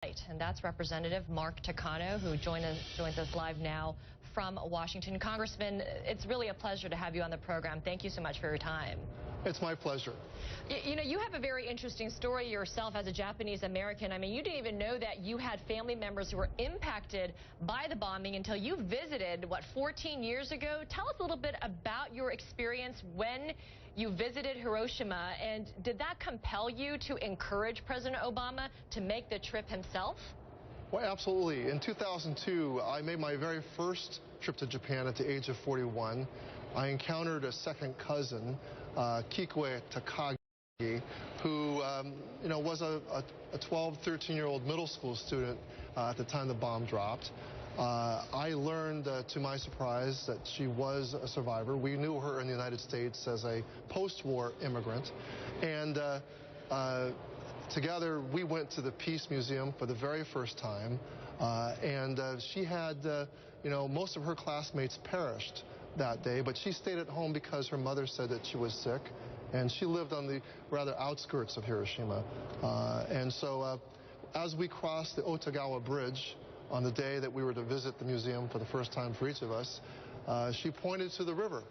And that's Representative Mark Takano, who joins us live now from Washington. Congressman, it's really a pleasure to have you on the program. Thank you so much for your time. It's my pleasure. You know, you have a very interesting story yourself as a Japanese American. I mean, you didn't even know that you had family members who were impacted by the bombing until you visited, 14 years ago? Tell us a little bit about your experience when you visited Hiroshima, and did that compel you to encourage President Obama to make the trip himself? Well, absolutely. In 2002, I made my very first trip to Japan at the age of 41. I encountered a second cousin, Kikue Takagi, who was a 12, 13-year-old middle school student at the time the bomb dropped. I learned, to my surprise, that she was a survivor. We knew her in the United States as a post-war immigrant. And together, we went to the Peace Museum for the very first time. She had, most of her classmates perished that day, but she stayed at home because her mother said that she was sick, and she lived on the rather outskirts of Hiroshima. As we crossed the Otagawa Bridge on the day that we were to visit the museum for the first time for each of us, she pointed to the river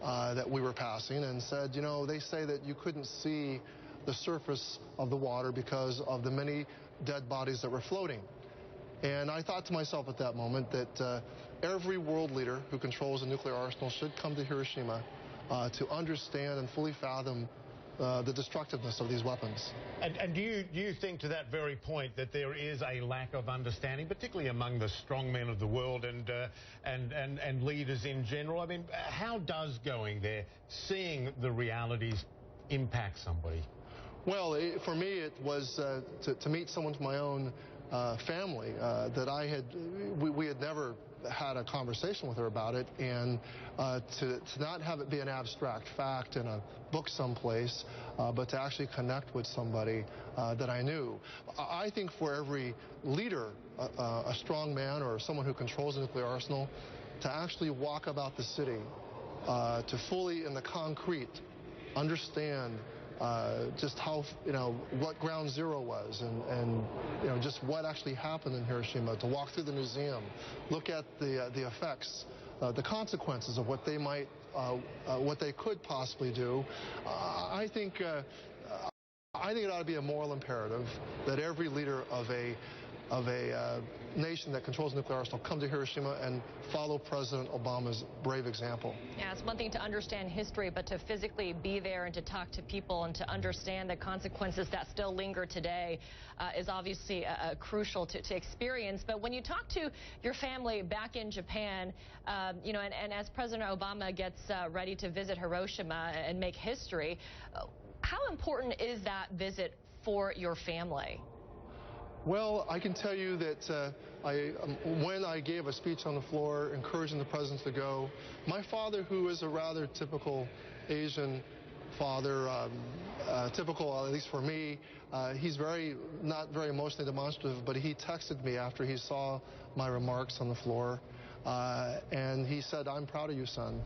that we were passing and said, they say that you couldn't see the surface of the water because of the many dead bodies that were floating. And I thought to myself at that moment that every world leader who controls a nuclear arsenal should come to Hiroshima to understand and fully fathom the destructiveness of these weapons. And do you think to that very point that there is a lack of understanding, particularly among the strongmen of the world and leaders in general? I mean, how does going there, seeing the realities, impact somebody? Well, for me, it was to meet someone from my own family that we had never had a conversation with her about it, and to not have it be an abstract fact in a book someplace, but to actually connect with somebody that I knew. I think for every leader, a strong man or someone who controls a nuclear arsenal, to actually walk about the city, to fully in the concrete understand just how, what ground zero was and just what actually happened in Hiroshima, to walk through the museum, look at the effects, the consequences of what they might, what they could possibly do. I think it ought to be a moral imperative that every leader of a nation that controls a nuclear arsenal come to Hiroshima and follow President Obama's brave example. Yeah, it's one thing to understand history, but to physically be there and to talk to people and to understand the consequences that still linger today is obviously crucial to experience. But when you talk to your family back in Japan, and as President Obama gets ready to visit Hiroshima and make history, how important is that visit for your family? Well, I can tell you that when I gave a speech on the floor encouraging the president to go, my father, who is a rather typical Asian father, typical, at least for me, he's not very emotionally demonstrative, but he texted me after he saw my remarks on the floor. And he said, "I'm proud of you, son.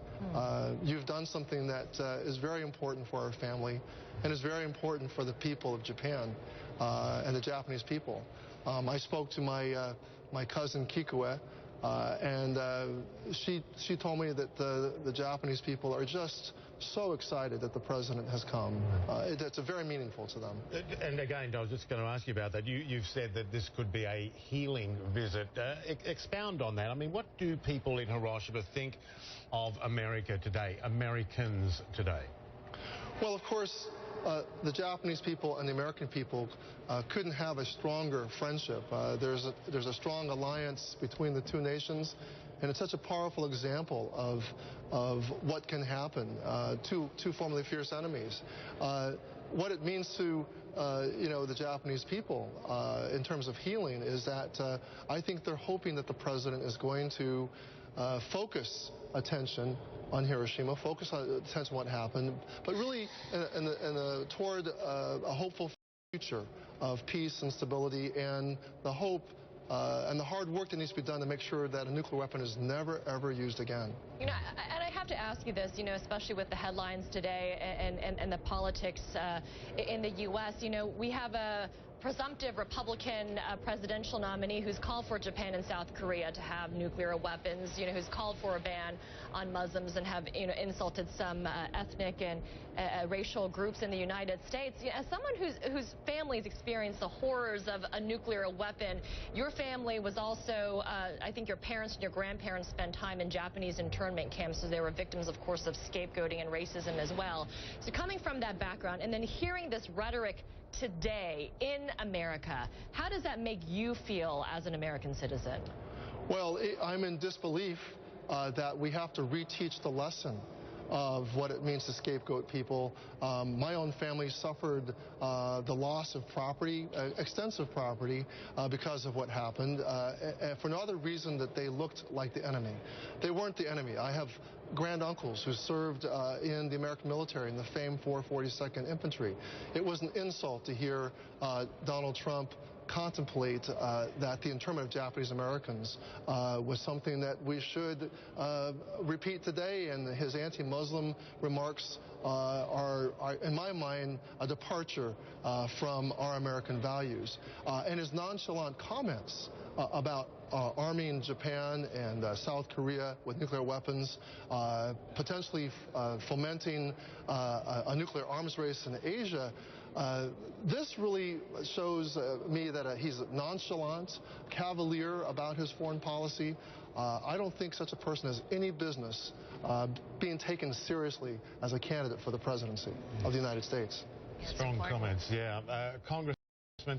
You've done something that is very important for our family and is very important for the people of Japan and the Japanese people." I spoke to my cousin Kikue, and she told me that the Japanese people are just so excited that the president has come. It's very meaningful to them. And again, I was just going to ask you about that. You've said that this could be a healing visit. Expound on that. I mean, what do people in Hiroshima think of America today, Americans today? Well, of course, the Japanese people and the American people couldn't have a stronger friendship. There's a strong alliance between the two nations, and it's such a powerful example of what can happen, two formerly fierce enemies. What it means to the Japanese people in terms of healing is that I think they're hoping that the president is going to focus attention on Hiroshima, focus attention on what happened, but really toward a hopeful future of peace and stability, and the hope and the hard work that needs to be done to make sure that a nuclear weapon is never, ever used again. And I have have to ask you this, especially with the headlines today and the politics in the U.S. We have a presumptive Republican presidential nominee who's called for Japan and South Korea to have nuclear weapons, who's called for a ban on Muslims and have, insulted some ethnic and racial groups in the United States. As someone whose family's experienced the horrors of a nuclear weapon, your family was also, I think your parents and your grandparents spent time in Japanese internment camps, so they were victims, of course, of scapegoating and racism as well. So coming from that background and then hearing this rhetoric today in America, how does that make you feel as an American citizen? Well, I'm in disbelief that we have to reteach the lesson of what it means to scapegoat people. My own family suffered the loss of property, extensive property, because of what happened, for no other reason that they looked like the enemy. They weren't the enemy. I have granduncles who served in the American military in the famed 442nd Infantry. It was an insult to hear Donald Trump contemplate that the internment of Japanese Americans was something that we should repeat today, and his anti-Muslim remarks are, in my mind, a departure from our American values. And his nonchalant comments about arming Japan and South Korea with nuclear weapons, potentially fomenting a nuclear arms race in Asia, this really shows me that he's nonchalant, cavalier about his foreign policy. I don't think such a person has any business being taken seriously as a candidate for the presidency of the United States. Strong comments, yeah. Congressman,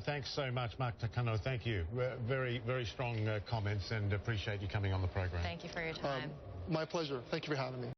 thanks so much. Mark Takano, thank you. Very, very strong comments, and appreciate you coming on the program. Thank you for your time. My pleasure. Thank you for having me.